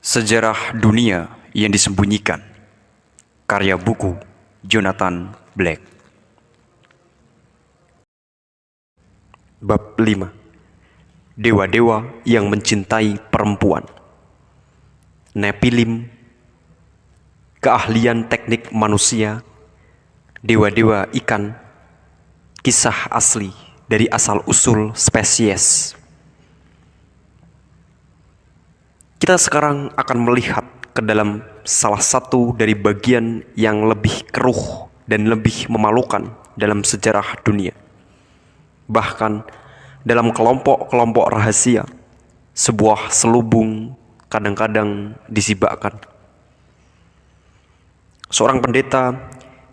Sejarah Dunia yang Disembunyikan. Karya buku Jonathan Black. Bab 5. Dewa-dewa yang mencintai perempuan. Nephilim, keahlian teknik manusia, dewa-dewa ikan, kisah asli dari asal-usul spesies. Kita sekarang akan melihat ke dalam salah satu dari bagian yang lebih keruh dan lebih memalukan dalam sejarah dunia. Bahkan dalam kelompok-kelompok rahasia, sebuah selubung kadang-kadang disibakkan. Seorang pendeta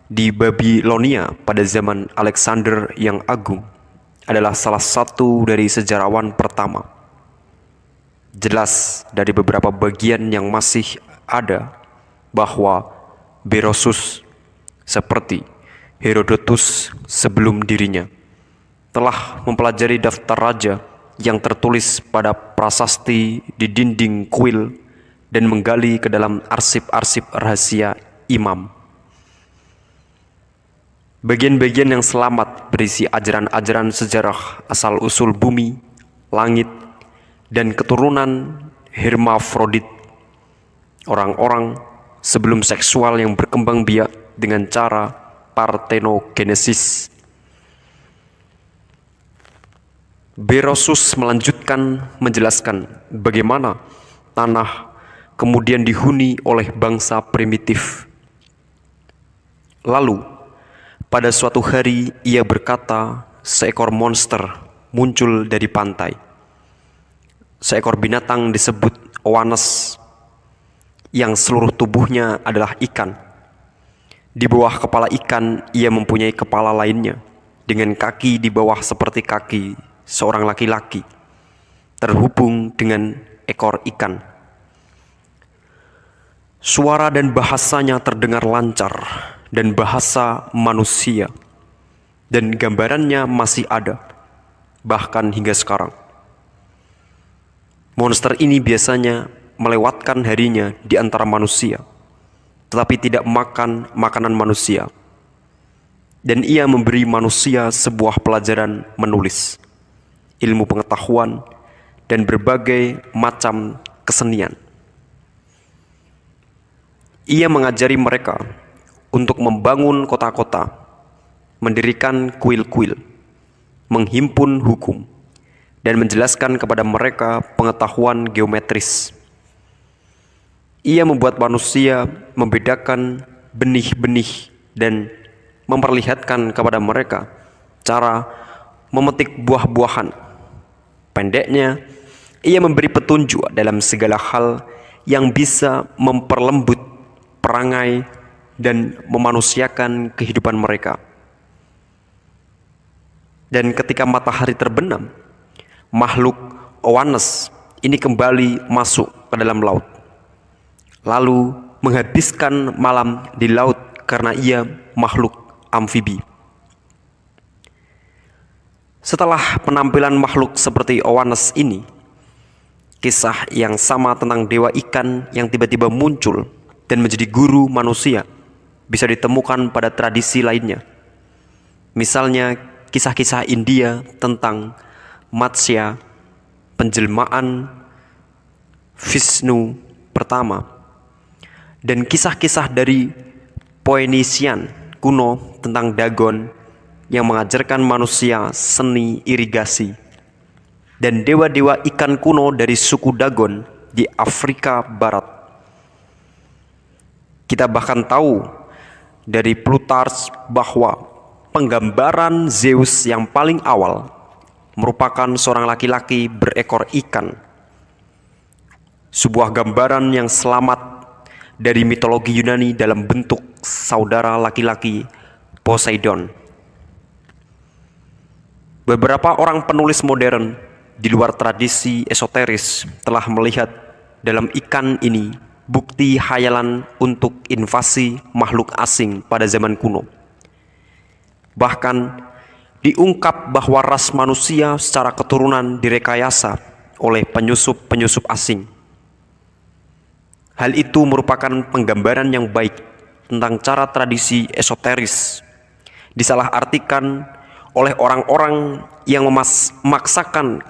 di Babilonia pada zaman Alexander yang Agung adalah salah satu dari sejarawan pertama. Jelas dari beberapa bagian yang masih ada bahwa Berosus seperti Herodotus sebelum dirinya telah mempelajari daftar raja yang tertulis pada prasasti di dinding kuil dan menggali ke dalam arsip-arsip rahasia imam. Bagian-bagian yang selamat berisi ajaran-ajaran sejarah asal-usul bumi, langit, dan keturunan hermafrodit, orang-orang sebelum seksual yang berkembang biak dengan cara partenogenesis. Berosus melanjutkan menjelaskan bagaimana tanah kemudian dihuni oleh bangsa primitif. Lalu, pada suatu hari ia berkata, seekor monster muncul dari pantai. Seekor binatang disebut Oannes yang seluruh tubuhnya adalah ikan. Di bawah kepala ikan ia mempunyai kepala lainnya dengan kaki di bawah seperti kaki seorang laki-laki terhubung dengan ekor ikan. Suara dan bahasanya terdengar lancar dan bahasa manusia, dan gambarannya masih ada bahkan hingga sekarang. Monster ini biasanya melewatkan harinya di antara manusia, tetapi tidak makan makanan manusia. Dan ia memberi manusia sebuah pelajaran menulis, ilmu pengetahuan, dan berbagai macam kesenian. Ia mengajari mereka untuk membangun kota-kota, mendirikan kuil-kuil, menghimpun hukum, dan menjelaskan kepada mereka pengetahuan geometris. Ia membuat manusia membedakan benih-benih dan memperlihatkan kepada mereka cara memetik buah-buahan. Pendeknya, ia memberi petunjuk dalam segala hal yang bisa memperlembut perangai dan memanusiakan kehidupan mereka. Dan ketika matahari terbenam, makhluk Oannes ini kembali masuk ke dalam laut, lalu menghabiskan malam di laut karena ia makhluk amfibi. Setelah penampilan makhluk seperti Oannes ini, kisah yang sama tentang dewa ikan yang tiba-tiba muncul dan menjadi guru manusia bisa ditemukan pada tradisi lainnya. Misalnya kisah-kisah India tentang Matsya, penjelmaan Vishnu pertama, dan kisah-kisah dari Phoenician kuno tentang Dagon yang mengajarkan manusia seni irigasi, dan dewa-dewa ikan kuno dari suku Dagon di Afrika Barat. Kita bahkan tahu dari Plutarch bahwa penggambaran Zeus yang paling awal merupakan seorang laki-laki berekor ikan. Sebuah gambaran yang selamat dari mitologi Yunani dalam bentuk saudara laki-laki Poseidon. Beberapa orang penulis modern di luar tradisi esoteris telah melihat dalam ikan ini bukti hayalan untuk invasi makhluk asing pada zaman kuno. Bahkan diungkap bahwa ras manusia secara keturunan direkayasa oleh penyusup-penyusup asing. Hal itu merupakan penggambaran yang baik tentang cara tradisi esoteris disalahartikan oleh orang-orang yang memaksakan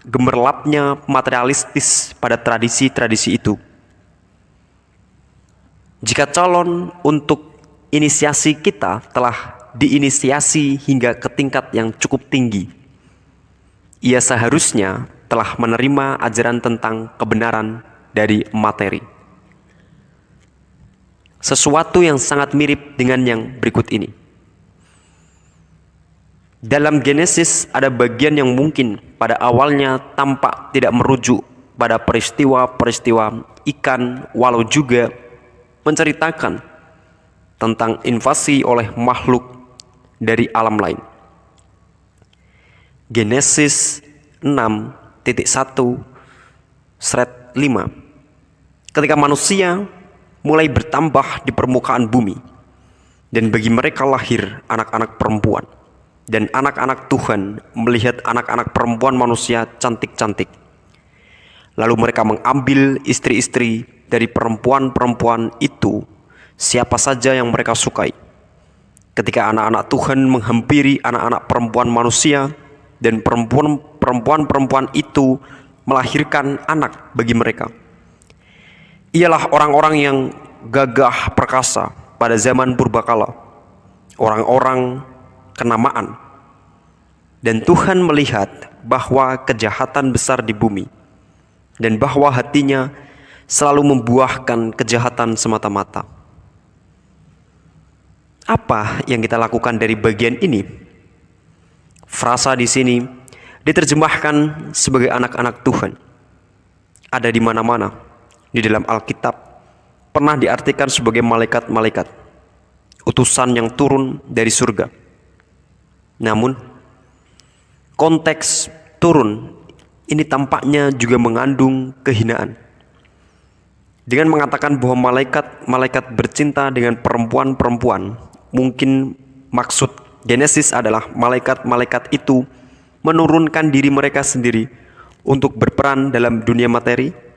gemerlapnya materialistis pada tradisi-tradisi itu. Jika calon untuk inisiasi kita telah diinisiasi hingga ke tingkat yang cukup tinggi, ia seharusnya telah menerima ajaran tentang kebenaran dari materi. Sesuatu yang sangat mirip dengan yang berikut ini. Dalam Genesis ada bagian yang mungkin pada awalnya tampak tidak merujuk pada peristiwa-peristiwa ikan, walau juga menceritakan tentang invasi oleh makhluk dari alam lain. Genesis 6.1/5. Ketika manusia mulai bertambah di permukaan bumi, dan bagi mereka lahir anak-anak perempuan, dan anak-anak Tuhan melihat anak-anak perempuan manusia cantik-cantik. Lalu mereka mengambil istri-istri dari perempuan-perempuan itu, siapa saja yang mereka sukai. Ketika anak-anak Tuhan menghampiri anak-anak perempuan manusia, dan perempuan-perempuan itu melahirkan anak bagi mereka. Ialah orang-orang yang gagah perkasa pada zaman purbakala, orang-orang kenamaan. Dan Tuhan melihat bahwa kejahatan besar di bumi, dan bahwa hatinya selalu membuahkan kejahatan semata-mata. Apa yang kita lakukan dari bagian ini? Frasa di sini diterjemahkan sebagai anak-anak Tuhan. Ada di mana-mana di dalam Alkitab, pernah diartikan sebagai malaikat-malaikat, utusan yang turun dari surga. Namun, konteks turun ini tampaknya juga mengandung kehinaan. Dengan mengatakan bahwa malaikat-malaikat bercinta dengan perempuan-perempuan, mungkin maksud Genesis adalah malaikat-malaikat itu menurunkan diri mereka sendiri untuk berperan dalam dunia materi,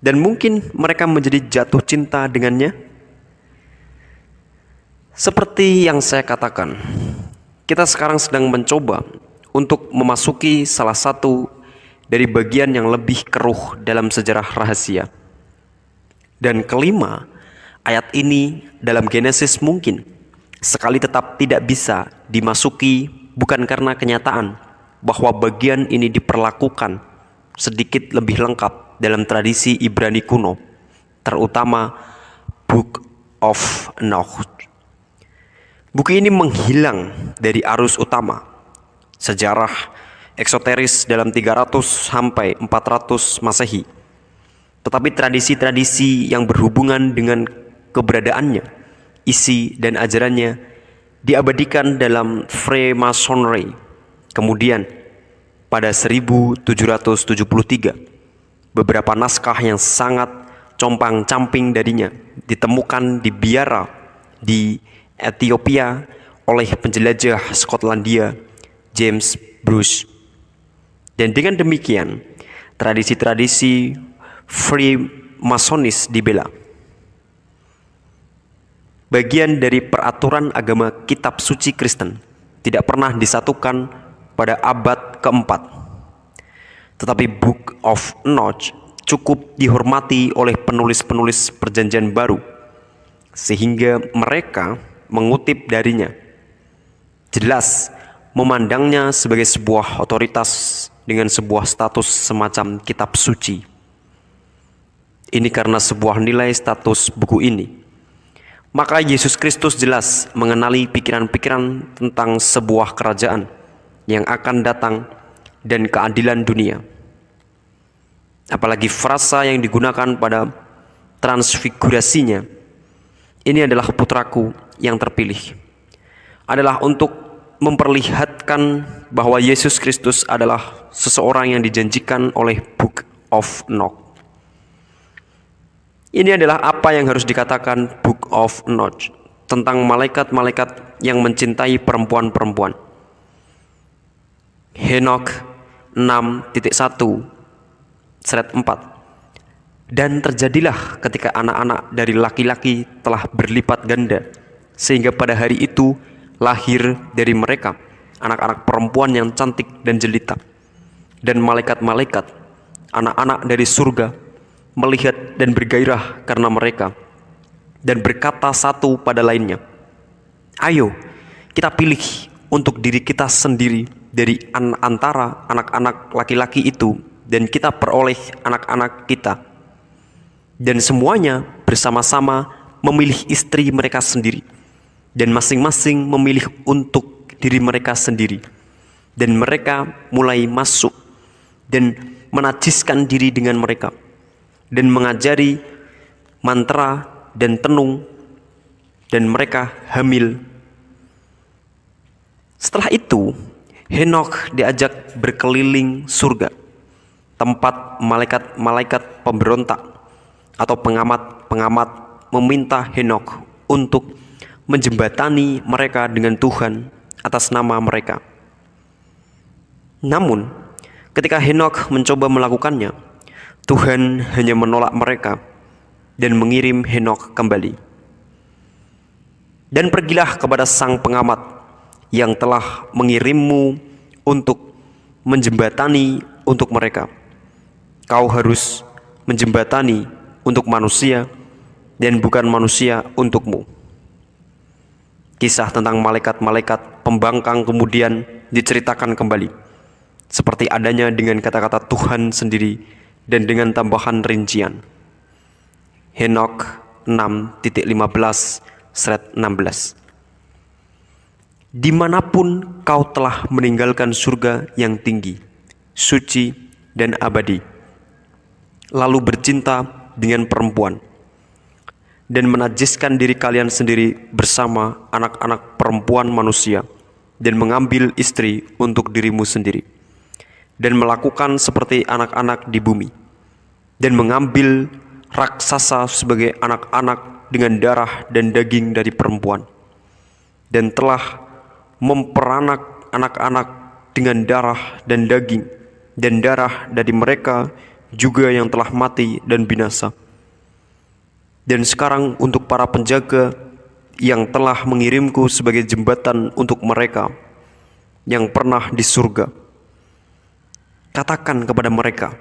dan mungkin mereka menjadi jatuh cinta dengannya. Seperti yang saya katakan, kita sekarang sedang mencoba untuk memasuki salah satu dari bagian yang lebih keruh dalam sejarah rahasia. Dan kelima, ayat ini dalam Genesis mungkin sekali tetap tidak bisa dimasuki, bukan karena kenyataan bahwa bagian ini diperlakukan sedikit lebih lengkap dalam tradisi Ibrani kuno, terutama Book of Enoch. Buku ini menghilang dari arus utama sejarah eksoteris dalam 300 sampai 400 Masehi. Tetapi tradisi-tradisi yang berhubungan dengan keberadaannya, isi dan ajarannya diabadikan dalam Freemasonry. Kemudian pada 1773 beberapa naskah yang sangat compang-camping darinya ditemukan di biara di Ethiopia oleh penjelajah Skotlandia James Bruce. Dan dengan demikian, tradisi-tradisi Freemasonis dibela. Bagian dari peraturan agama kitab suci Kristen tidak pernah disatukan pada abad keempat. Tetapi Book of Enoch cukup dihormati oleh penulis-penulis Perjanjian Baru, sehingga mereka mengutip darinya. Jelas memandangnya sebagai sebuah otoritas dengan sebuah status semacam kitab suci. Ini karena sebuah nilai status buku ini. Maka Yesus Kristus jelas mengenali pikiran-pikiran tentang sebuah kerajaan yang akan datang dan keadilan dunia. Apalagi frasa yang digunakan pada transfigurasinya, ini adalah putraku yang terpilih, adalah untuk memperlihatkan bahwa Yesus Kristus adalah seseorang yang dijanjikan oleh Book of Enoch. Ini adalah apa yang harus dikatakan Book of Enoch tentang malaikat-malaikat yang mencintai perempuan-perempuan. Henokh 6.1/4. Dan terjadilah ketika anak-anak dari laki-laki telah berlipat ganda, sehingga pada hari itu lahir dari mereka anak-anak perempuan yang cantik dan jelita. Dan malaikat-malaikat, anak-anak dari surga, melihat dan bergairah karena mereka, dan berkata satu pada lainnya, "Ayo, kita pilih untuk diri kita sendiri dari antara anak-anak laki-laki itu, dan kita peroleh anak-anak kita." Dan semuanya bersama-sama memilih istri mereka sendiri, dan masing-masing memilih untuk diri mereka sendiri. Dan mereka mulai masuk dan menajiskan diri dengan mereka, dan mengajari mantra dan tenung, dan mereka hamil. Setelah itu, Henokh diajak berkeliling surga, tempat malaikat-malaikat pemberontak atau pengamat-pengamat meminta Henokh untuk menjembatani mereka dengan Tuhan atas nama mereka. Namun, ketika Henokh mencoba melakukannya, Tuhan hanya menolak mereka dan mengirim Henokh kembali. Dan pergilah kepada sang pengamat yang telah mengirimmu untuk menjembatani untuk mereka. Kau harus menjembatani untuk manusia dan bukan manusia untukmu. Kisah tentang malaikat-malaikat pembangkang kemudian diceritakan kembali, seperti adanya dengan kata-kata Tuhan sendiri dan dengan tambahan rincian. Henokh 6.15/16. Dimanapun kau telah meninggalkan surga yang tinggi, suci, dan abadi, lalu bercinta dengan perempuan, dan menajiskan diri kalian sendiri bersama anak-anak perempuan manusia, dan mengambil istri untuk dirimu sendiri, dan melakukan seperti anak-anak di bumi, dan mengambil raksasa sebagai anak-anak dengan darah dan daging dari perempuan, dan telah memperanak anak-anak dengan darah dan daging, dan darah dari mereka juga yang telah mati dan binasa. Dan sekarang untuk para penjaga yang telah mengirimku sebagai jembatan untuk mereka yang pernah di surga, katakan kepada mereka,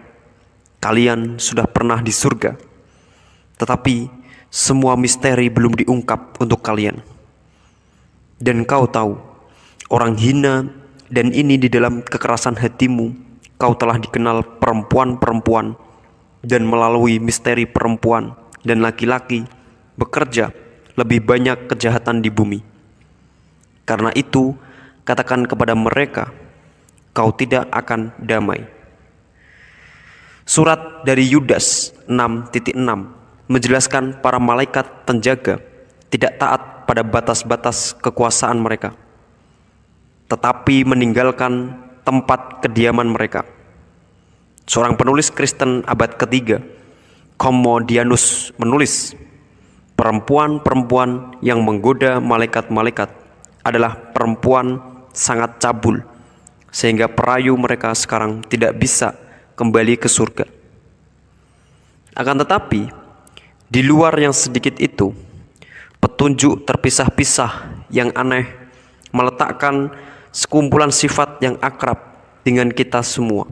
kalian sudah pernah di surga, tetapi semua misteri belum diungkap untuk kalian. Dan kau tahu, orang hina, dan ini di dalam kekerasan hatimu kau telah dikenal perempuan-perempuan, dan melalui misteri perempuan dan laki-laki bekerja lebih banyak kejahatan di bumi. Karena itu, katakan kepada mereka, kau tidak akan damai. Surat dari Yudas 6.6 menjelaskan para malaikat penjaga tidak taat pada batas-batas kekuasaan mereka, tetapi meninggalkan tempat kediaman mereka. Seorang penulis Kristen abad ketiga, Commodianus, menulis, perempuan-perempuan yang menggoda malaikat-malaikat adalah perempuan sangat cabul, sehingga perayu mereka sekarang tidak bisa kembali ke surga. Akan tetapi, di luar yang sedikit itu, petunjuk terpisah-pisah yang aneh meletakkan sekumpulan sifat yang akrab dengan kita semua.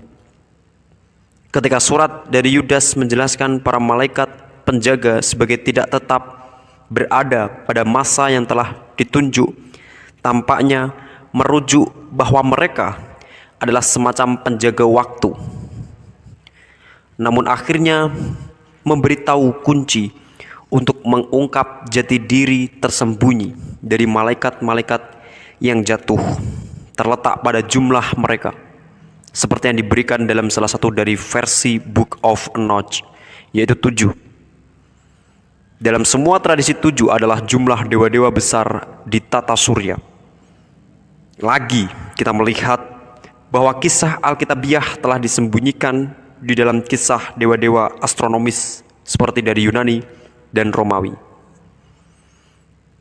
Ketika surat dari Yudas menjelaskan para malaikat penjaga sebagai tidak tetap berada pada masa yang telah ditunjuk, tampaknya merujuk bahwa mereka adalah semacam penjaga waktu. Namun akhirnya memberitahu kunci untuk mengungkap jati diri tersembunyi dari malaikat-malaikat yang jatuh, terletak pada jumlah mereka, seperti yang diberikan dalam salah satu dari versi Book of Enoch, yaitu 7. Dalam semua tradisi 7 adalah jumlah dewa-dewa besar di tata surya. Lagi kita melihat bahwa kisah Alkitabiah telah disembunyikan di dalam kisah dewa-dewa astronomis seperti dari Yunani dan Romawi.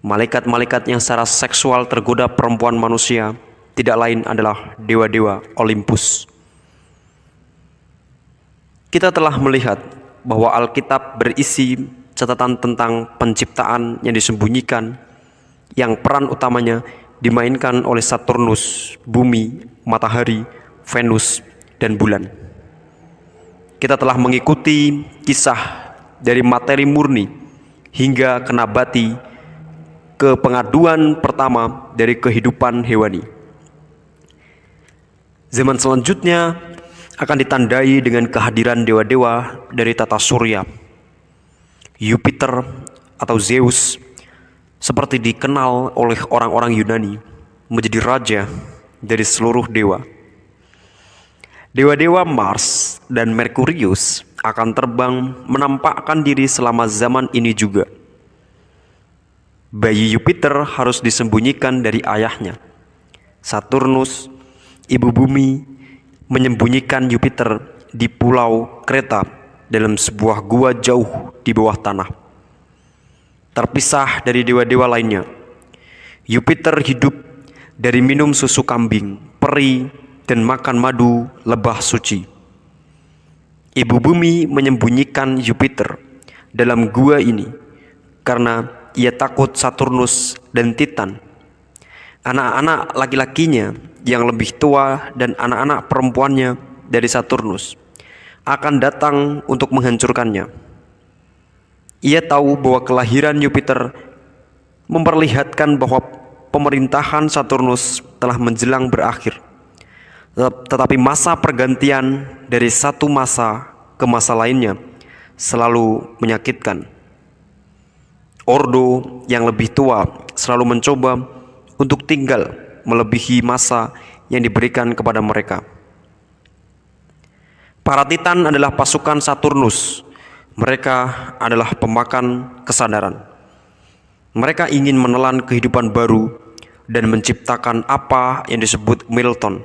Malaikat-malaikat yang secara seksual tergoda perempuan manusia tidak lain adalah dewa-dewa Olympus. Kita telah melihat bahwa Alkitab berisi catatan tentang penciptaan yang disembunyikan, yang peran utamanya dimainkan oleh Saturnus, bumi, matahari, Venus, dan bulan. Kita telah mengikuti kisah dari materi murni hingga ke nabati, ke pengaduan pertama dari kehidupan hewani. Zaman selanjutnya akan ditandai dengan kehadiran dewa-dewa dari tata surya. Jupiter atau Zeus, seperti dikenal oleh orang-orang Yunani, menjadi raja dari seluruh dewa. Dewa-dewa Mars dan Merkurius akan terbang menampakkan diri selama zaman ini juga. Bayi Jupiter harus disembunyikan dari ayahnya. Saturnus, ibu bumi, menyembunyikan Jupiter di pulau Kreta dalam sebuah gua jauh di bawah tanah, terpisah dari dewa-dewa lainnya. Jupiter hidup dari minum susu kambing, peri, dan makan madu lebah suci. Ibu bumi menyembunyikan Jupiter dalam gua ini karena ia takut Saturnus dan Titan, anak-anak laki-lakinya yang lebih tua dan anak-anak perempuannya dari Saturnus, akan datang untuk menghancurkannya. Ia tahu bahwa kelahiran Jupiter memperlihatkan bahwa pemerintahan Saturnus telah menjelang berakhir. Tetapi masa pergantian dari satu masa ke masa lainnya selalu menyakitkan. Ordo yang lebih tua selalu mencoba untuk tinggal melebihi masa yang diberikan kepada mereka. Para Titan adalah pasukan Saturnus. Mereka adalah pemakan kesadaran. Mereka ingin menelan kehidupan baru dan menciptakan apa yang disebut Milton,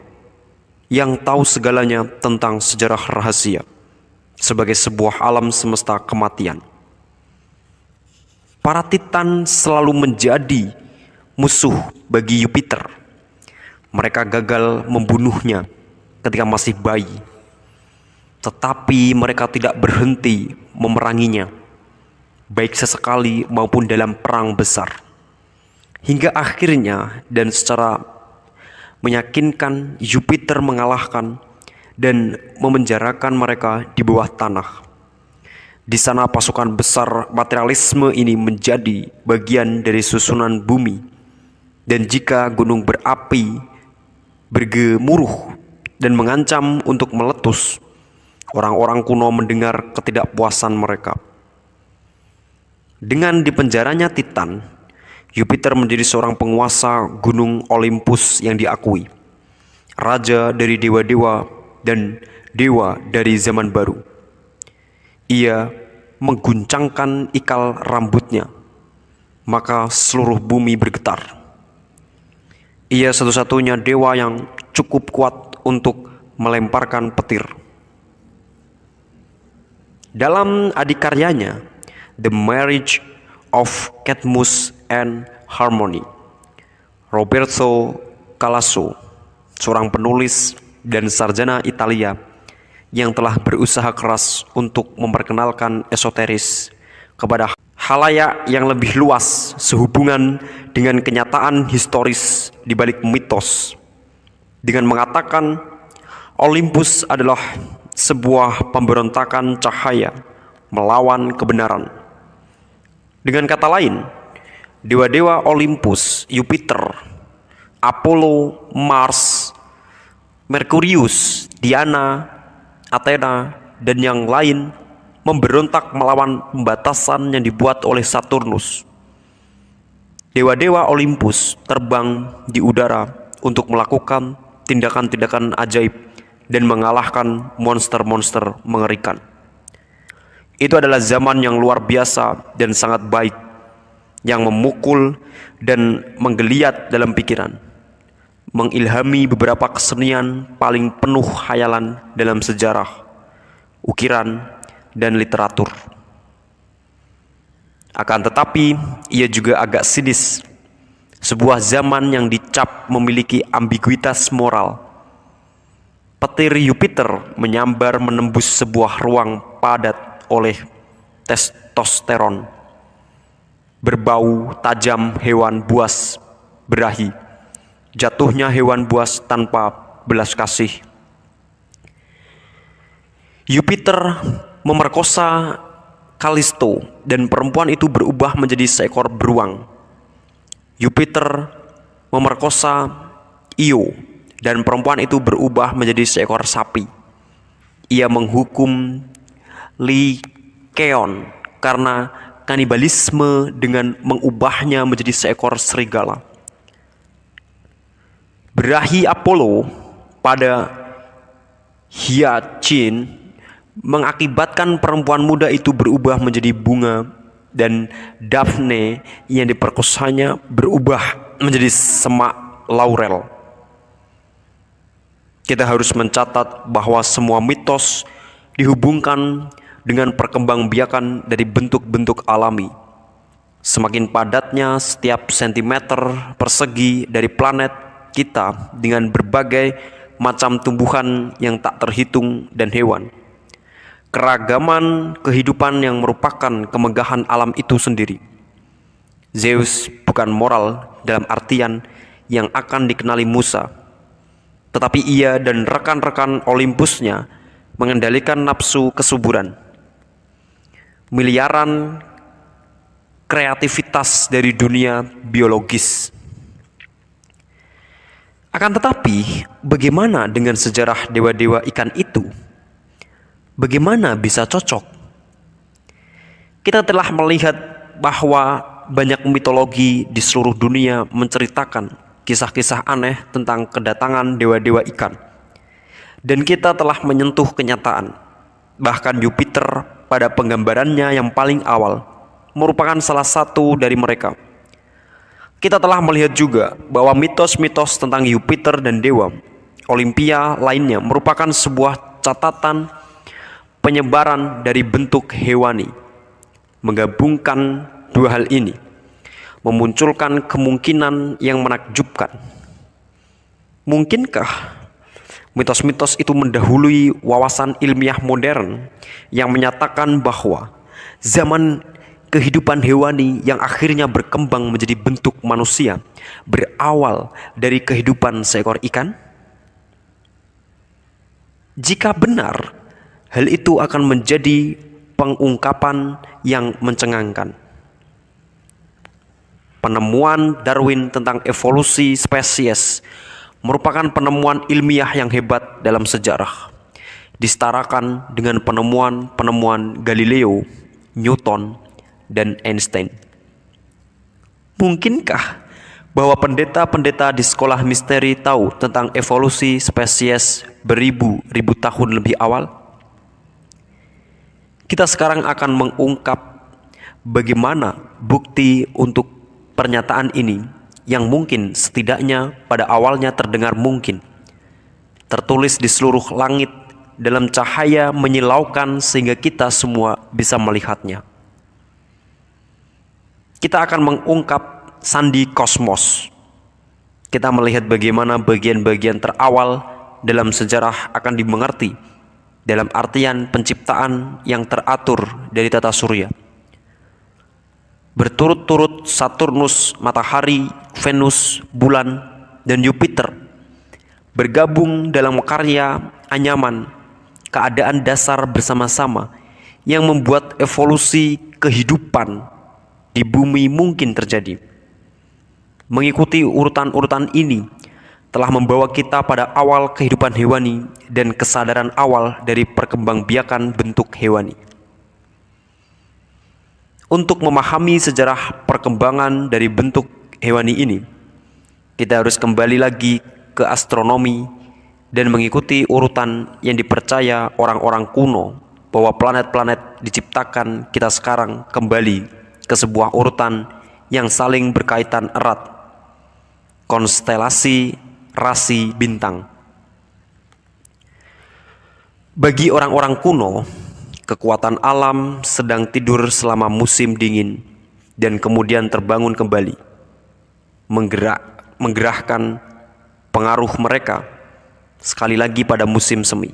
yang tahu segalanya tentang sejarah rahasia, sebagai sebuah alam semesta kematian. Para Titan selalu menjadi musuh bagi Jupiter. Mereka gagal membunuhnya ketika masih bayi, tetapi mereka tidak berhenti memeranginya, baik sesekali maupun dalam perang besar, hingga akhirnya dan secara meyakinkan Jupiter mengalahkan dan memenjarakan mereka di bawah tanah. Di sana pasukan besar materialisme ini menjadi bagian dari susunan bumi, dan jika gunung berapi bergemuruh dan mengancam untuk meletus, orang-orang kuno mendengar ketidakpuasan mereka. Dengan dipenjaranya Titan, Jupiter menjadi seorang penguasa gunung Olympus yang diakui, raja dari dewa-dewa dan dewa dari zaman baru. Ia mengguncangkan ikal rambutnya, maka seluruh bumi bergetar. Ia satu-satunya dewa yang cukup kuat untuk melemparkan petir. Dalam adikaryanya, The Marriage of Cadmus and Harmony, Roberto Calasso, seorang penulis dan sarjana Italia yang telah berusaha keras untuk memperkenalkan esoteris kepada khalayak yang lebih luas sehubungan dengan kenyataan historis di balik mitos, dengan mengatakan Olympus adalah sebuah pemberontakan cahaya melawan kebenaran. Dengan kata lain, dewa-dewa Olympus, Jupiter, Apollo, Mars, Merkurius, Diana, Athena, dan yang lain memberontak melawan pembatasan yang dibuat oleh Saturnus. Dewa-dewa Olympus terbang di udara untuk melakukan tindakan-tindakan ajaib dan mengalahkan monster-monster mengerikan. Itu adalah zaman yang luar biasa dan sangat baik, yang memukul dan menggeliat dalam pikiran, mengilhami beberapa kesenian paling penuh khayalan dalam sejarah, ukiran, dan literatur. Akan tetapi, ia juga agak sinis, sebuah zaman yang dicap memiliki ambiguitas moral. Petir Jupiter menyambar menembus sebuah ruang padat oleh testosteron, berbau tajam hewan buas berahi, jatuhnya hewan buas tanpa belas kasih. Jupiter memerkosa Kalisto dan perempuan itu berubah menjadi seekor beruang. Jupiter memerkosa Io dan perempuan itu berubah menjadi seekor sapi. Ia menghukum Lycaon karena kanibalisme dengan mengubahnya menjadi seekor serigala. Berahi Apollo pada Hyacinth mengakibatkan perempuan muda itu berubah menjadi bunga, dan Daphne yang diperkosanya berubah menjadi semak laurel. Kita harus mencatat bahwa semua mitos dihubungkan dengan perkembangbiakan dari bentuk-bentuk alami. Semakin padatnya setiap sentimeter persegi dari planet kita dengan berbagai macam tumbuhan yang tak terhitung dan hewan. Keragaman kehidupan yang merupakan kemegahan alam itu sendiri. Zeus bukan moral dalam artian yang akan dikenali Musa, tetapi ia dan rekan-rekan Olympusnya mengendalikan nafsu kesuburan. Miliaran kreativitas dari dunia biologis. Akan tetapi, bagaimana dengan sejarah dewa-dewa ikan itu? Bagaimana bisa cocok? Kita telah melihat bahwa banyak mitologi di seluruh dunia menceritakan kisah-kisah aneh tentang kedatangan dewa-dewa ikan. Dan kita telah menyentuh kenyataan. Bahkan Jupiter pada penggambarannya yang paling awal merupakan salah satu dari mereka. Kita telah melihat juga bahwa mitos-mitos tentang Jupiter dan dewa Olimpia lainnya merupakan sebuah catatan penyebaran dari bentuk hewani. Menggabungkan dua hal ini memunculkan kemungkinan yang menakjubkan. Mungkinkah mitos-mitos itu mendahului wawasan ilmiah modern yang menyatakan bahwa zaman kehidupan hewani yang akhirnya berkembang menjadi bentuk manusia berawal dari kehidupan seekor ikan? Jika benar, hal itu akan menjadi pengungkapan yang mencengangkan. Penemuan Darwin tentang evolusi spesies merupakan penemuan ilmiah yang hebat dalam sejarah, disetarakan dengan penemuan-penemuan Galileo, Newton, dan Einstein. Mungkinkah bahwa pendeta-pendeta di sekolah misteri tahu tentang evolusi spesies beribu-ribu tahun lebih awal? Kita sekarang akan mengungkap bagaimana bukti untuk pernyataan ini yang mungkin setidaknya pada awalnya terdengar mungkin, tertulis di seluruh langit dalam cahaya menyilaukan sehingga kita semua bisa melihatnya. Kita akan mengungkap sandi kosmos. Kita melihat bagaimana bagian-bagian terawal dalam sejarah akan dimengerti dalam artian penciptaan yang teratur dari tata surya. Berturut-turut Saturnus, matahari, Venus, bulan, dan Jupiter bergabung dalam karya anyaman keadaan dasar bersama-sama yang membuat evolusi kehidupan di bumi mungkin terjadi. Mengikuti urutan-urutan ini telah membawa kita pada awal kehidupan hewani dan kesadaran awal dari perkembangbiakan bentuk hewani. Untuk memahami sejarah perkembangan dari bentuk hewani ini, kita harus kembali lagi ke astronomi dan mengikuti urutan yang dipercaya orang-orang kuno bahwa planet-planet diciptakan kita sekarang kembali ke sebuah urutan yang saling berkaitan erat. Konstelasi rasi bintang. Bagi orang-orang kuno, kekuatan alam sedang tidur selama musim dingin dan kemudian terbangun kembali, menggerahkan pengaruh mereka sekali lagi pada musim semi.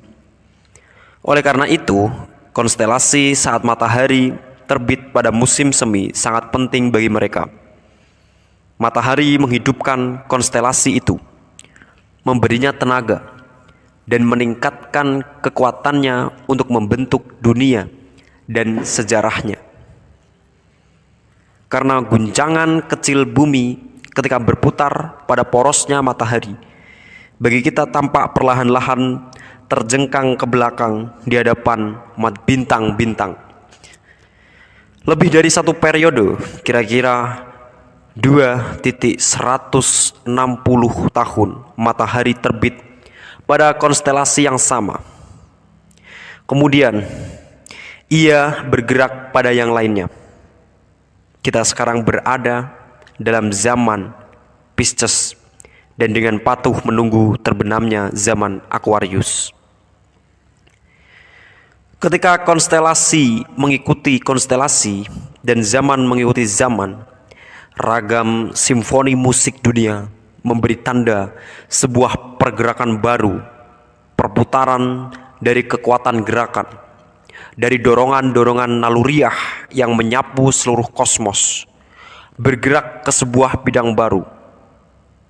Oleh karena itu, Konstelasi saat matahari terbit pada musim semi sangat penting bagi mereka. Matahari menghidupkan konstelasi itu, memberinya tenaga, dan meningkatkan kekuatannya untuk membentuk dunia dan sejarahnya. Karena guncangan kecil bumi ketika berputar pada porosnya matahari, bagi kita tampak perlahan-lahan terjengkang ke belakang di hadapan bintang-bintang. Lebih dari satu periode, kira-kira 2,160 tahun, matahari terbit pada konstelasi yang sama. Kemudian, ia bergerak pada yang lainnya. Kita sekarang berada dalam zaman Pisces dan dengan patuh menunggu terbenamnya zaman Aquarius. Ketika konstelasi mengikuti konstelasi dan zaman mengikuti zaman, ragam simfoni musik dunia memberi tanda sebuah pergerakan baru, perputaran dari kekuatan gerakan, dari dorongan-dorongan naluriah yang menyapu seluruh kosmos, bergerak ke sebuah bidang baru.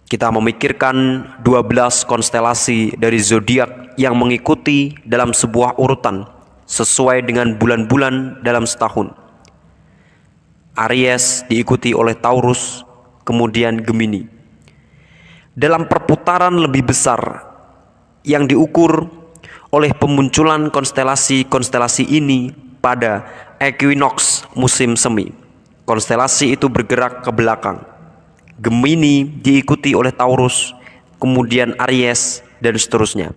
Kita memikirkan 12 konstelasi dari zodiak yang mengikuti dalam sebuah urutan sesuai dengan bulan-bulan dalam setahun. Aries diikuti oleh Taurus, kemudian Gemini. Dalam perputaran lebih besar yang diukur oleh pemunculan konstelasi-konstelasi ini pada equinox musim semi, konstelasi itu bergerak ke belakang. Gemini diikuti oleh Taurus, kemudian Aries, dan seterusnya.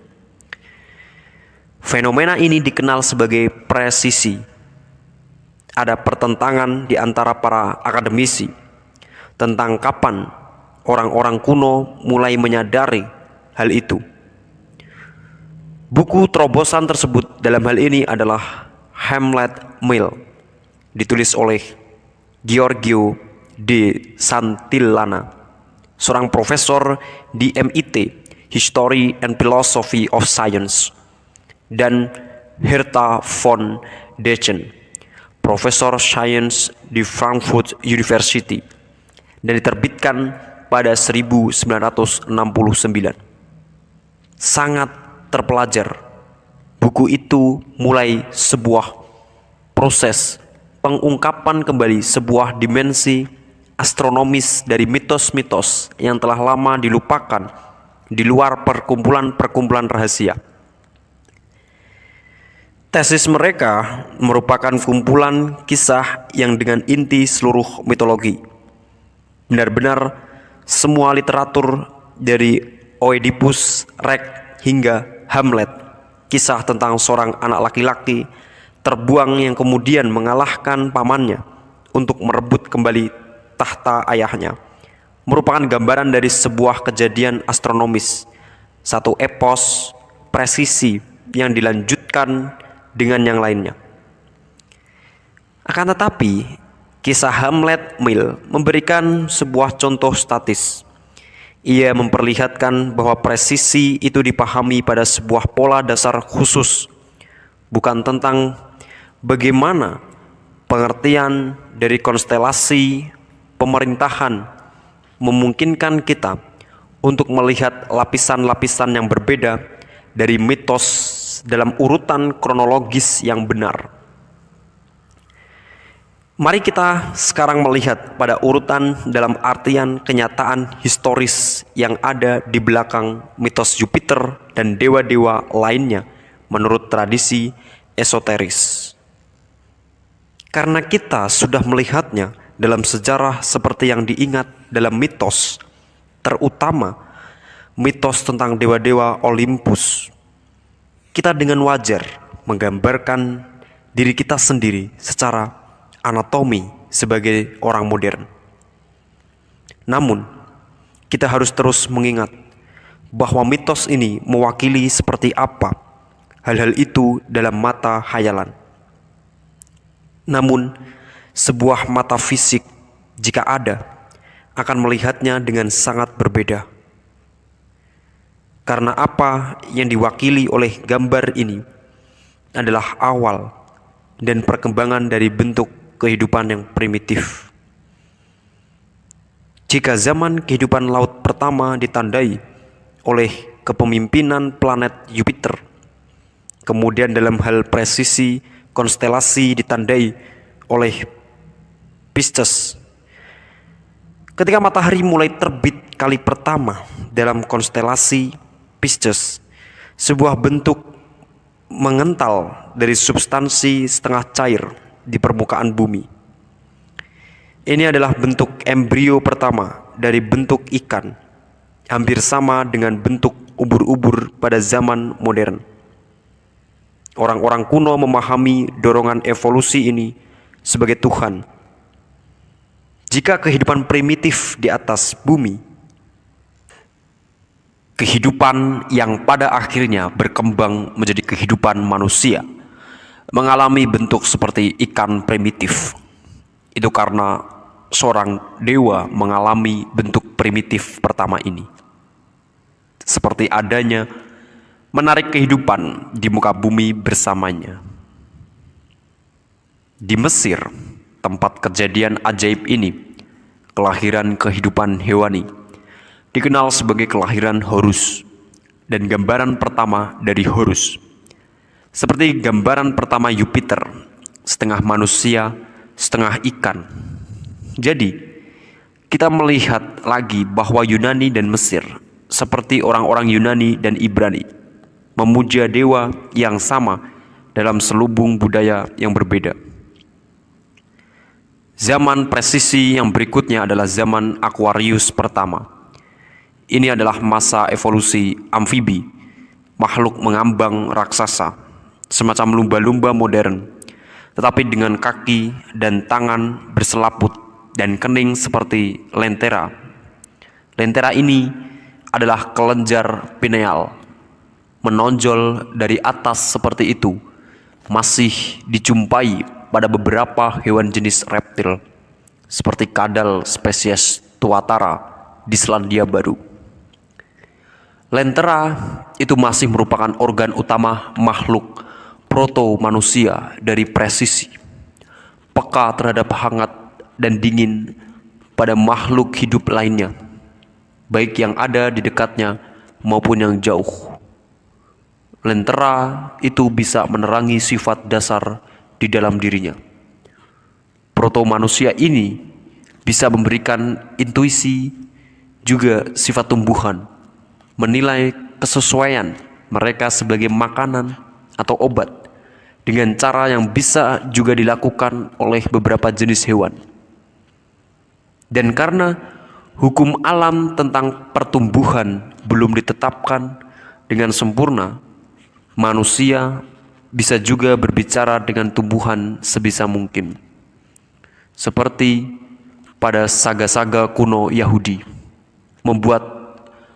Fenomena ini dikenal sebagai presisi. Ada pertentangan di antara para akademisi tentang kapan orang-orang kuno mulai menyadari hal itu. Buku terobosan tersebut dalam hal ini adalah Hamlet Mill, ditulis oleh Giorgio de Santillana, seorang profesor di MIT History and Philosophy of Science, dan Herta von Dechern, Profesor Sains di Frankfurt University, dan diterbitkan pada 1969. Sangat terpelajar. Buku itu mulai sebuah proses pengungkapan kembali sebuah dimensi astronomis dari mitos-mitos yang telah lama dilupakan di luar perkumpulan-perkumpulan rahasia. Tesis mereka merupakan kumpulan kisah yang dengan inti seluruh mitologi. Benar-benar semua literatur dari Oedipus Rex hingga Hamlet, kisah tentang seorang anak laki-laki terbuang yang kemudian mengalahkan pamannya untuk merebut kembali tahta ayahnya, merupakan gambaran dari sebuah kejadian astronomis, satu epos presisi yang dilanjutkan dengan yang lainnya. Akan tetapi, kisah Hamlet Mill memberikan sebuah contoh statis. Ia memperlihatkan bahwa presisi itu dipahami pada sebuah pola dasar khusus, bukan tentang bagaimana pengertian dari konstelasi pemerintahan memungkinkan kita untuk melihat lapisan-lapisan yang berbeda dari mitos dalam urutan kronologis yang benar. Mari kita sekarang melihat pada urutan dalam artian kenyataan historis yang ada di belakang mitos Jupiter dan dewa-dewa lainnya menurut tradisi esoteris. Karena kita sudah melihatnya dalam sejarah seperti yang diingat dalam mitos, terutama mitos tentang dewa-dewa Olympus, kita dengan wajar menggambarkan diri kita sendiri secara anatomi sebagai orang modern. Namun, kita harus terus mengingat bahwa mitos ini mewakili seperti apa hal-hal itu dalam mata khayalan. Namun, sebuah mata fisik jika ada akan melihatnya dengan sangat berbeda. Karena apa yang diwakili oleh gambar ini adalah awal dan perkembangan dari bentuk kehidupan yang primitif. Jika zaman kehidupan laut pertama ditandai oleh kepemimpinan planet Jupiter, kemudian dalam hal presisi konstelasi ditandai oleh Pisces. Ketika matahari mulai terbit kali pertama dalam konstelasi Pisces, sebuah bentuk mengental dari substansi setengah cair di permukaan bumi. Ini adalah bentuk embrio pertama dari bentuk ikan, hampir sama dengan bentuk ubur-ubur pada zaman modern. Orang-orang kuno memahami dorongan evolusi ini sebagai Tuhan. Jika kehidupan primitif di atas bumi, kehidupan yang pada akhirnya berkembang menjadi kehidupan manusia, mengalami bentuk seperti ikan primitif. Itu karena seorang dewa mengalami bentuk primitif pertama ini. Seperti adanya menarik kehidupan di muka bumi bersamanya. Di Mesir, tempat kejadian ajaib ini, kelahiran kehidupan hewani, dikenal sebagai kelahiran Horus, dan gambaran pertama dari Horus. Seperti gambaran pertama Jupiter, setengah manusia, setengah ikan. Jadi, kita melihat lagi bahwa Yunani dan Mesir, seperti orang-orang Yunani dan Ibrani, memuja dewa yang sama dalam selubung budaya yang berbeda. Zaman presisi yang berikutnya adalah zaman Aquarius pertama. Ini adalah masa evolusi amfibi, makhluk mengambang raksasa, semacam lumba-lumba modern, tetapi dengan kaki dan tangan berselaput dan kening seperti lentera. Lentera ini adalah kelenjar pineal, menonjol dari atas seperti itu, masih dijumpai pada beberapa hewan jenis reptil, seperti kadal spesies tuatara di Selandia Baru. Lentera itu masih merupakan organ utama makhluk proto-manusia dari presisi, peka terhadap hangat dan dingin pada makhluk hidup lainnya, baik yang ada di dekatnya maupun yang jauh. Lentera itu bisa menerangi sifat dasar di dalam dirinya. Proto-manusia ini bisa memberikan intuisi, juga sifat tumbuhan, menilai kesesuaian mereka sebagai makanan atau obat dengan cara yang bisa juga dilakukan oleh beberapa jenis hewan. Dan karena hukum alam tentang pertumbuhan belum ditetapkan dengan sempurna, manusia bisa juga berbicara dengan tumbuhan sebisa mungkin. Seperti pada saga-saga kuno Yahudi, membuat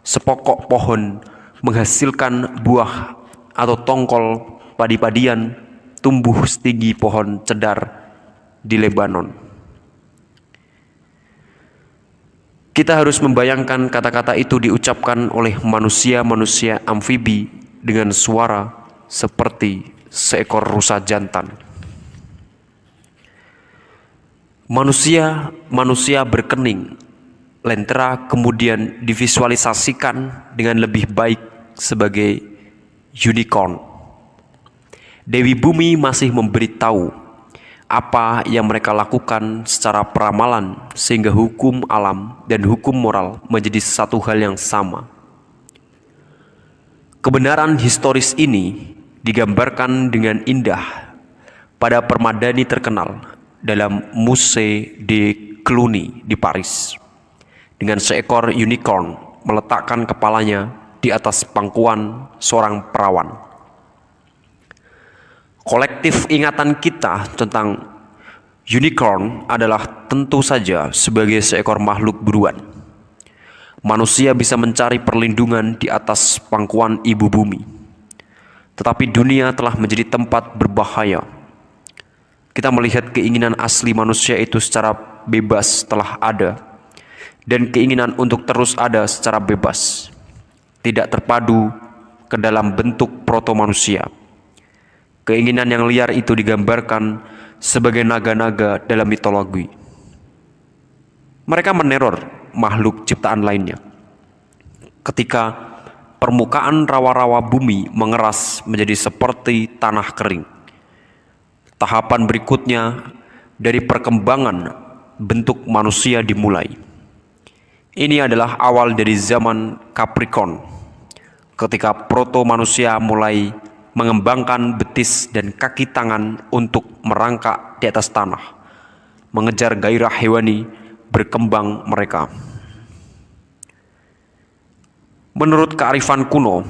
sepokok pohon menghasilkan buah atau tongkol padi-padian tumbuh setinggi pohon cedar di Lebanon. Kita harus membayangkan kata-kata itu diucapkan oleh manusia-manusia amfibi dengan suara seperti seekor rusa jantan. Manusia berkening, lentera kemudian divisualisasikan dengan lebih baik sebagai unicorn. Dewi Bumi masih memberitahu apa yang mereka lakukan secara peramalan, sehingga hukum alam dan hukum moral menjadi satu hal yang sama. Kebenaran historis ini digambarkan dengan indah pada permadani terkenal dalam Musée de Cluny di Paris, dengan seekor unicorn meletakkan kepalanya di atas pangkuan seorang perawan. Kolektif ingatan kita tentang unicorn adalah tentu saja sebagai seekor makhluk buruan. Manusia bisa mencari perlindungan di atas pangkuan ibu bumi, tetapi dunia telah menjadi tempat berbahaya. Kita melihat keinginan asli manusia itu secara bebas telah ada, dan keinginan untuk terus ada secara bebas, tidak terpadu ke dalam bentuk proto-manusia. Keinginan yang liar itu digambarkan sebagai naga-naga dalam mitologi. Mereka meneror makhluk ciptaan lainnya. Ketika permukaan rawa-rawa bumi mengeras menjadi seperti tanah kering, tahapan berikutnya dari perkembangan bentuk manusia dimulai. Ini adalah awal dari zaman Capricorn, ketika proto-manusia mulai mengembangkan betis dan kaki tangan untuk merangkak di atas tanah, mengejar gairah hewani berkembang mereka. Menurut kearifan kuno,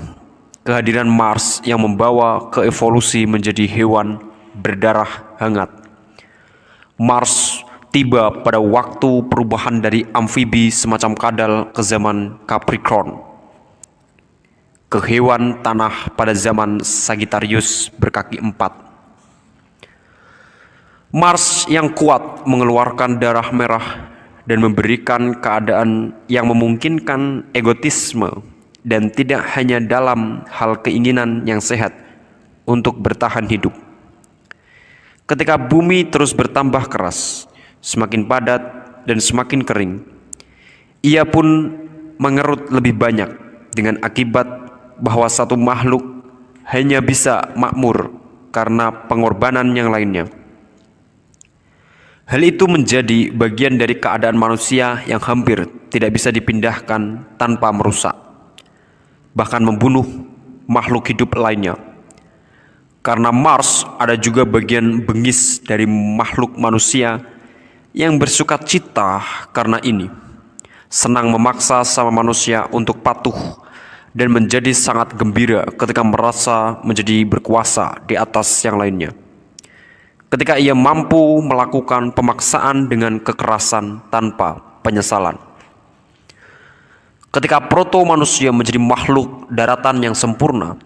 kehadiran Mars yang membawa ke evolusi menjadi hewan berdarah hangat. Mars tiba pada waktu perubahan dari amfibi semacam kadal ke zaman Capricorn, ke hewan tanah pada zaman Sagittarius berkaki 4. Mars yang kuat mengeluarkan darah merah dan memberikan keadaan yang memungkinkan egotisme dan tidak hanya dalam hal keinginan yang sehat untuk bertahan hidup. Ketika bumi terus bertambah keras, semakin padat dan semakin kering, ia pun mengerut lebih banyak dengan akibat bahwa satu makhluk hanya bisa makmur karena pengorbanan yang lainnya. Hal itu menjadi bagian dari keadaan manusia yang hampir tidak bisa dipindahkan tanpa merusak, bahkan membunuh makhluk hidup lainnya. Karena Mars ada juga bagian bengis dari makhluk manusia yang bersuka cita karena ini, senang memaksa sama manusia untuk patuh dan menjadi sangat gembira ketika merasa menjadi berkuasa di atas yang lainnya. Ketika ia mampu melakukan pemaksaan dengan kekerasan tanpa penyesalan. Ketika proto-manusia menjadi makhluk daratan yang sempurna,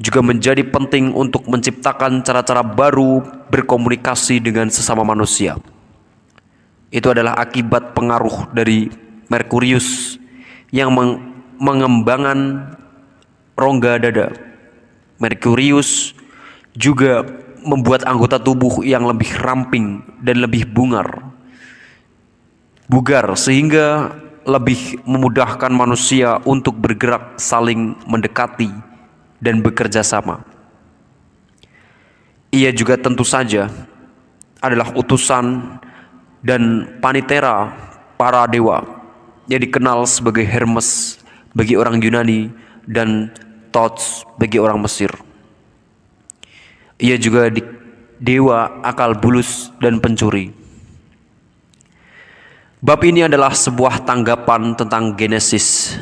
juga menjadi penting untuk menciptakan cara-cara baru berkomunikasi dengan sesama manusia. Itu adalah akibat pengaruh dari Merkurius yang mengembangkan rongga dada. Merkurius juga membuat anggota tubuh yang lebih ramping dan lebih bugar sehingga lebih memudahkan manusia untuk bergerak saling mendekati dan bekerja sama. Ia juga tentu saja adalah utusan dan panitera para dewa yang dikenal sebagai Hermes bagi orang Yunani dan Thoth bagi orang Mesir. Ia juga dewa akal bulus dan pencuri. Bab ini adalah sebuah tanggapan tentang Genesis,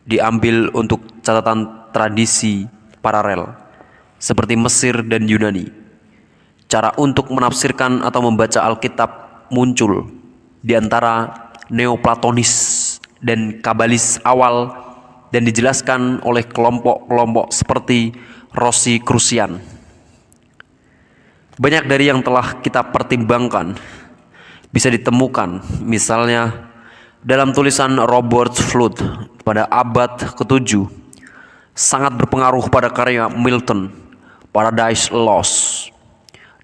diambil untuk catatan tradisi paralel seperti Mesir dan Yunani. Cara untuk menafsirkan atau membaca Alkitab muncul di antara Neoplatonis dan Kabalis awal dan dijelaskan oleh kelompok-kelompok seperti Rosicrucian. Banyak dari yang telah kita pertimbangkan bisa ditemukan misalnya dalam tulisan Robert Flood pada abad ke-7, sangat berpengaruh pada karya Milton, Paradise Lost.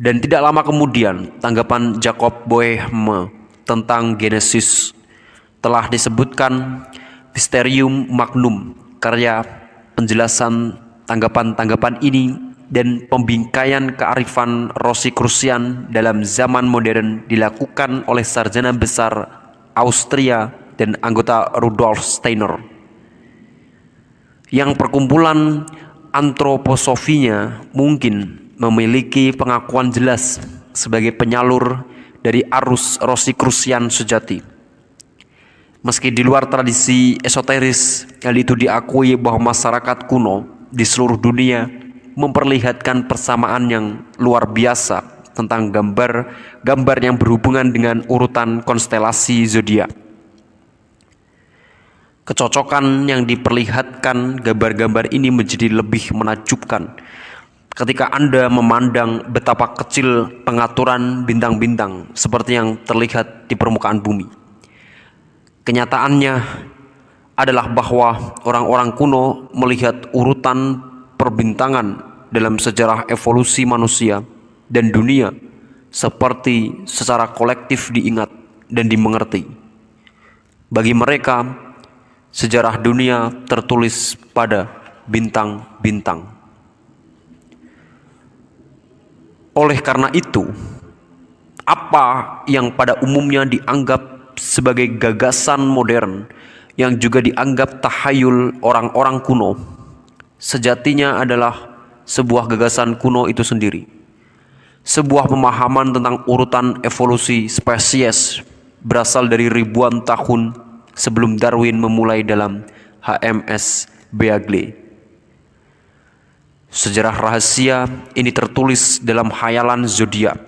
Dan tidak lama kemudian tanggapan Jacob Boehme tentang Genesis telah disebutkan Mysterium Magnum, karya penjelasan tanggapan-tanggapan ini dan pembingkaian kearifan Rosicrucian dalam zaman modern dilakukan oleh sarjana besar Austria dan anggota Rudolf Steiner, yang perkumpulan antroposofinya mungkin memiliki pengakuan jelas sebagai penyalur dari arus Rosicrucian sejati. Meski di luar tradisi esoteris, hal itu diakui bahwa masyarakat kuno di seluruh dunia memperlihatkan persamaan yang luar biasa tentang gambar yang berhubungan dengan urutan konstelasi zodiak. Kecocokan yang diperlihatkan gambar-gambar ini menjadi lebih menakjubkan ketika Anda memandang betapa kecil pengaturan bintang-bintang seperti yang terlihat di permukaan bumi. Kenyataannya adalah bahwa orang-orang kuno melihat urutan perbintangan dalam sejarah evolusi manusia dan dunia seperti secara kolektif diingat dan dimengerti. Bagi mereka, sejarah dunia tertulis pada bintang-bintang. Oleh karena itu, apa yang pada umumnya dianggap sebagai gagasan modern yang juga dianggap tahayul orang-orang kuno, sejatinya adalah sebuah gagasan kuno itu sendiri. Sebuah pemahaman tentang urutan evolusi spesies berasal dari ribuan tahun sebelum Darwin memulai dalam HMS Beagle. Sejarah rahasia ini tertulis dalam khayalan zodiak,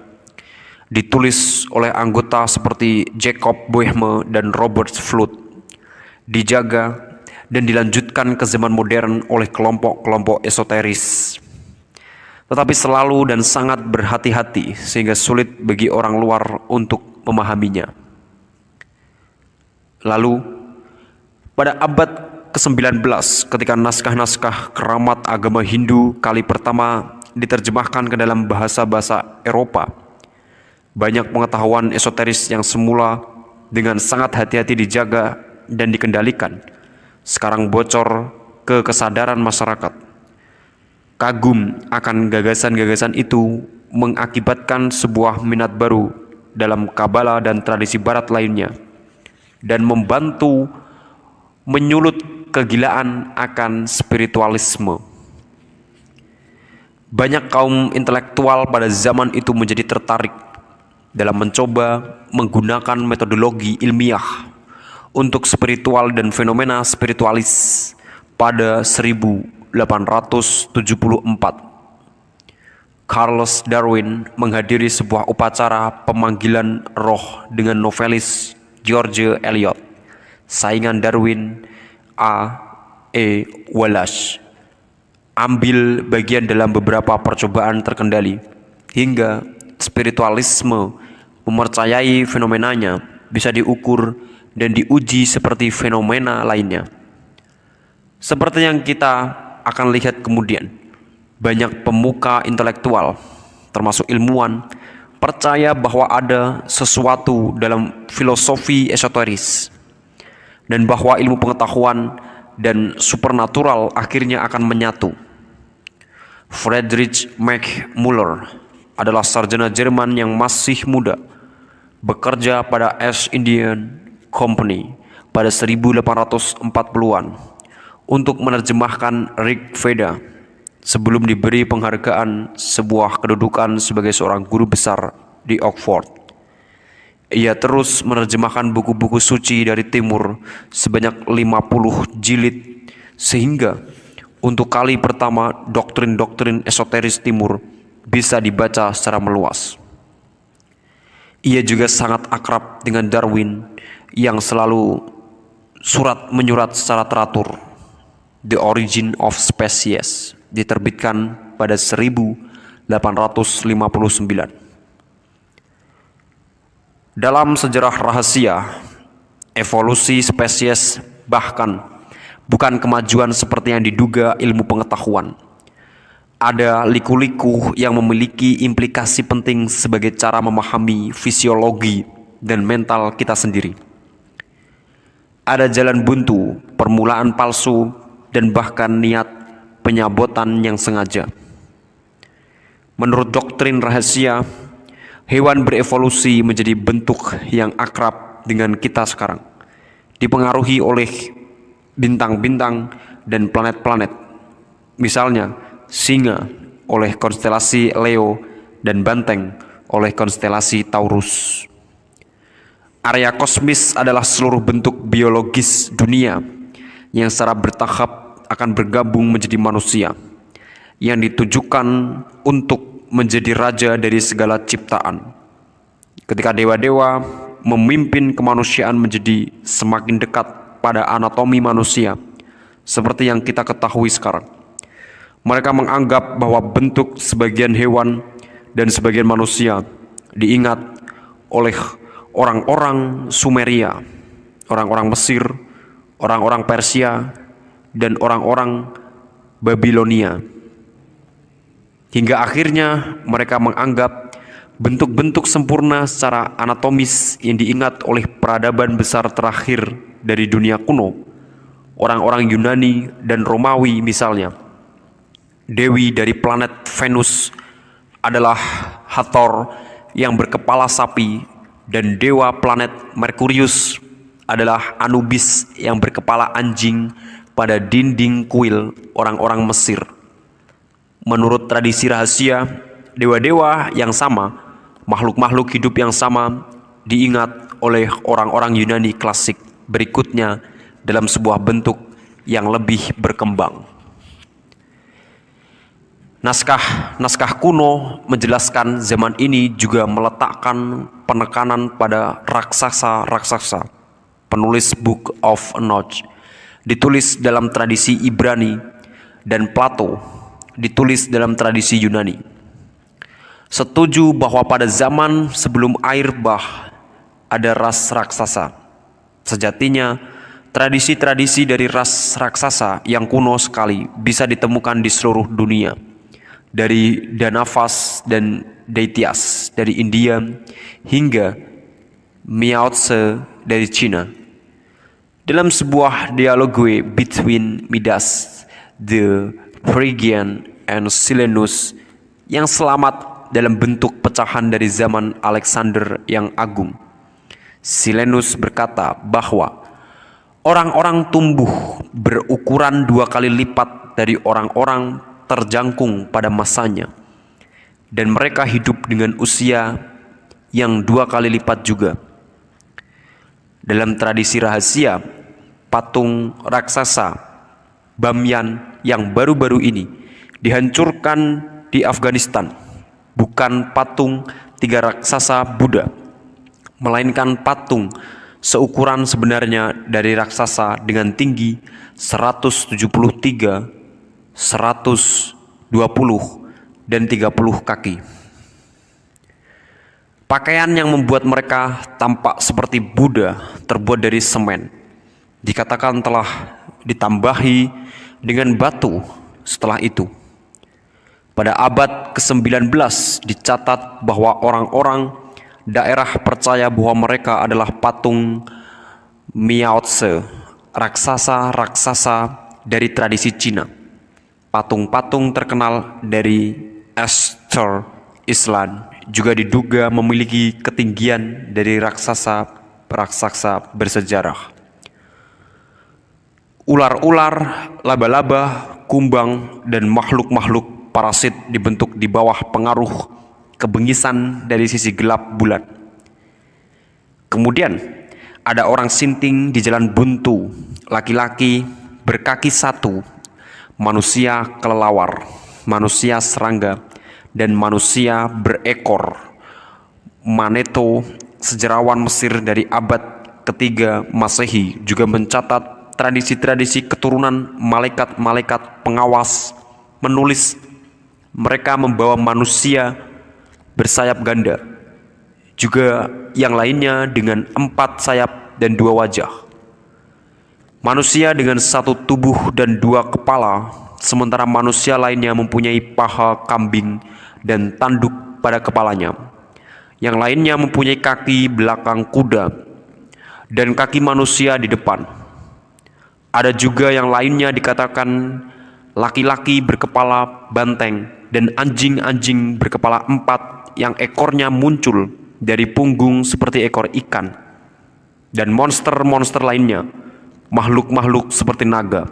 ditulis oleh anggota seperti Jacob Boehme dan Robert Flood, dijaga dan dilanjutkan ke zaman modern oleh kelompok-kelompok esoteris, tetapi selalu dan sangat berhati-hati sehingga sulit bagi orang luar untuk memahaminya. Lalu, pada abad ke-19 ketika naskah-naskah keramat agama Hindu kali pertama diterjemahkan ke dalam bahasa-bahasa Eropa, banyak pengetahuan esoteris yang semula dengan sangat hati-hati dijaga dan dikendalikan, sekarang bocor ke kesadaran masyarakat. Kagum akan gagasan-gagasan itu mengakibatkan sebuah minat baru dalam Kabbalah dan tradisi barat lainnya, dan membantu menyulut kegilaan akan spiritualisme. Banyak kaum intelektual pada zaman itu menjadi tertarik dalam mencoba menggunakan metodologi ilmiah untuk spiritual dan fenomena spiritualis pada 1874. Charles Darwin menghadiri sebuah upacara pemanggilan roh dengan novelis George Eliot, saingan Darwin, A.E. Wallace. Ambil bagian dalam beberapa percobaan terkendali, hingga spiritualisme mempercayai fenomenanya bisa diukur dan diuji seperti fenomena lainnya. Seperti yang kita akan lihat kemudian, banyak pemuka intelektual, termasuk ilmuwan, percaya bahwa ada sesuatu dalam filosofi esoteris, dan bahwa ilmu pengetahuan dan supernatural akhirnya akan menyatu. Friedrich Max Müller adalah sarjana Jerman yang masih muda, bekerja pada East Indian Company pada 1840-an untuk menerjemahkan Rig Veda sebelum diberi penghargaan sebuah kedudukan sebagai seorang guru besar di Oxford. Ia terus menerjemahkan buku-buku suci dari timur sebanyak 50 jilid, sehingga untuk kali pertama doktrin-doktrin esoteris timur bisa dibaca secara meluas. Ia juga sangat akrab dengan Darwin yang selalu surat menyurat secara teratur. The Origin of Species diterbitkan pada 1859. Dalam sejarah rahasia, evolusi spesies bahkan bukan kemajuan seperti yang diduga ilmu pengetahuan. Ada liku-liku yang memiliki implikasi penting sebagai cara memahami fisiologi dan mental kita sendiri. Ada jalan buntu, permulaan palsu, dan bahkan niat penyabotan yang sengaja. Menurut doktrin rahasia, hewan berevolusi menjadi bentuk yang akrab dengan kita sekarang, dipengaruhi oleh bintang-bintang dan planet-planet. Misalnya, singa oleh konstelasi Leo dan banteng oleh konstelasi Taurus. Area kosmis adalah seluruh bentuk biologis dunia yang secara bertahap akan bergabung menjadi manusia, yang ditujukan untuk menjadi raja dari segala ciptaan. Ketika dewa-dewa memimpin kemanusiaan menjadi semakin dekat pada anatomi manusia, seperti yang kita ketahui sekarang, mereka menganggap bahwa bentuk sebagian hewan dan sebagian manusia diingat oleh orang-orang Sumeria, orang-orang Mesir, orang-orang Persia, dan orang-orang Babilonia. hingga akhirnya mereka menganggap bentuk-bentuk sempurna secara anatomis yang diingat oleh peradaban besar terakhir dari dunia kuno, orang-orang Yunani dan Romawi misalnya. Dewi dari planet Venus adalah Hathor yang berkepala sapi, dan dewa planet Merkurius adalah Anubis yang berkepala anjing pada dinding kuil orang-orang Mesir. Menurut tradisi rahasia, dewa-dewa yang sama, makhluk-makhluk hidup yang sama diingat oleh orang-orang Yunani klasik berikutnya dalam sebuah bentuk yang lebih berkembang. Naskah kuno menjelaskan zaman ini juga meletakkan penekanan pada raksasa-raksasa. Penulis Book of Enoch ditulis dalam tradisi Ibrani, dan Plato ditulis dalam tradisi Yunani. Setuju bahwa pada zaman sebelum air bah ada ras raksasa. Sejatinya, tradisi-tradisi dari ras raksasa yang kuno sekali bisa ditemukan di seluruh dunia. Dari Danavas dan Daitias dari India hingga Miao Tse dari Cina. Dalam sebuah dialogue between Midas, the Phrygian, and Silenus yang selamat dalam bentuk pecahan dari zaman Alexander yang Agung, Silenus berkata bahwa orang-orang tumbuh berukuran 2 kali lipat dari orang-orang terjangkung pada masanya, dan mereka hidup dengan usia yang 2 kali lipat juga. Dalam tradisi rahasia, patung raksasa Bamyan yang baru-baru ini dihancurkan di Afghanistan bukan patung 3 raksasa Buddha, melainkan patung seukuran sebenarnya dari raksasa dengan tinggi 173, 120, dan 30 kaki. Pakaian yang membuat mereka tampak seperti Buddha terbuat dari semen. Dikatakan telah ditambahi dengan batu setelah itu. Pada abad ke-19 dicatat bahwa orang-orang daerah percaya bahwa mereka adalah patung Miao Tse, raksasa-raksasa dari tradisi Cina. Patung-patung terkenal dari Easter Island juga diduga memiliki ketinggian dari raksasa-raksasa bersejarah. Ular-ular, laba-laba, kumbang, dan makhluk-makhluk parasit dibentuk di bawah pengaruh kebengisan dari sisi gelap bulan. Kemudian ada orang sinting di jalan buntu, laki-laki berkaki 1, manusia kelelawar, manusia serangga, dan manusia berekor. Manetho, sejarawan Mesir dari abad ketiga Masehi, juga mencatat tradisi-tradisi keturunan malaikat-malaikat pengawas, menulis mereka membawa manusia bersayap ganda, juga yang lainnya dengan 4 sayap dan 2 wajah. Manusia dengan 1 tubuh dan 2 kepala, sementara manusia lainnya mempunyai paha kambing dan tanduk pada kepalanya. Yang lainnya mempunyai kaki belakang kuda dan kaki manusia di depan. Ada juga yang lainnya dikatakan laki-laki berkepala banteng dan anjing-anjing berkepala 4 yang ekornya muncul dari punggung seperti ekor ikan, dan monster-monster lainnya, makhluk-makhluk seperti naga.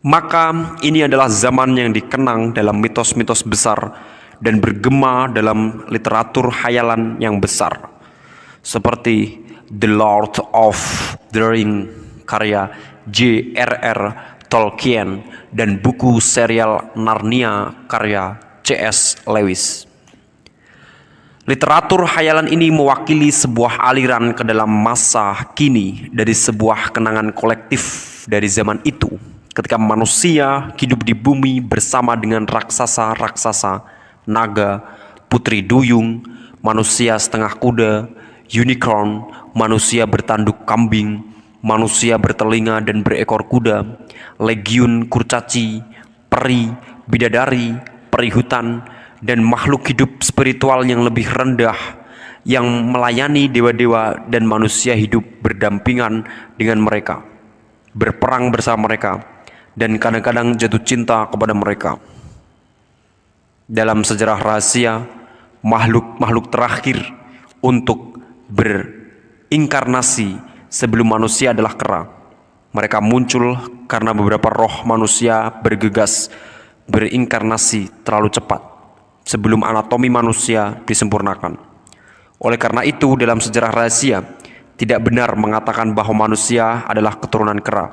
Maka ini adalah zaman yang dikenang dalam mitos-mitos besar dan bergema dalam literatur khayalan yang besar, seperti The Lord of the Rings karya J.R.R. Tolkien dan buku serial Narnia karya C.S. Lewis. Literatur khayalan ini mewakili sebuah aliran ke dalam masa kini dari sebuah kenangan kolektif dari zaman itu, ketika manusia hidup di bumi bersama dengan raksasa-raksasa, naga, putri duyung, manusia setengah kuda, unicorn, manusia bertanduk kambing, manusia bertelinga dan berekor kuda, legiun kurcaci, peri, bidadari, perihutan, dan makhluk hidup spiritual yang lebih rendah yang melayani dewa-dewa, dan manusia hidup berdampingan dengan mereka, berperang bersama mereka, dan kadang-kadang jatuh cinta kepada mereka. Dalam sejarah rahasia, makhluk-makhluk terakhir untuk berinkarnasi sebelum manusia adalah kera. Mereka muncul karena beberapa roh manusia bergegas berinkarnasi terlalu cepat sebelum anatomi manusia disempurnakan. Oleh karena itu, dalam sejarah rahasia tidak benar mengatakan bahwa manusia adalah keturunan kera,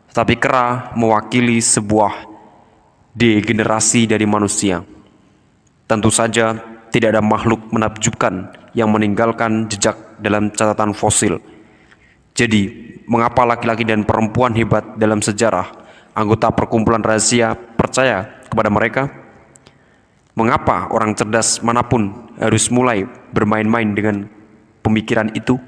tetapi kera mewakili sebuah degenerasi dari manusia. Tentu saja tidak ada makhluk menakjubkan yang meninggalkan jejak dalam catatan fosil. Jadi, mengapa laki-laki dan perempuan hebat dalam sejarah, anggota perkumpulan rahasia, percaya kepada mereka? Mengapa orang cerdas manapun harus mulai bermain-main dengan pemikiran itu?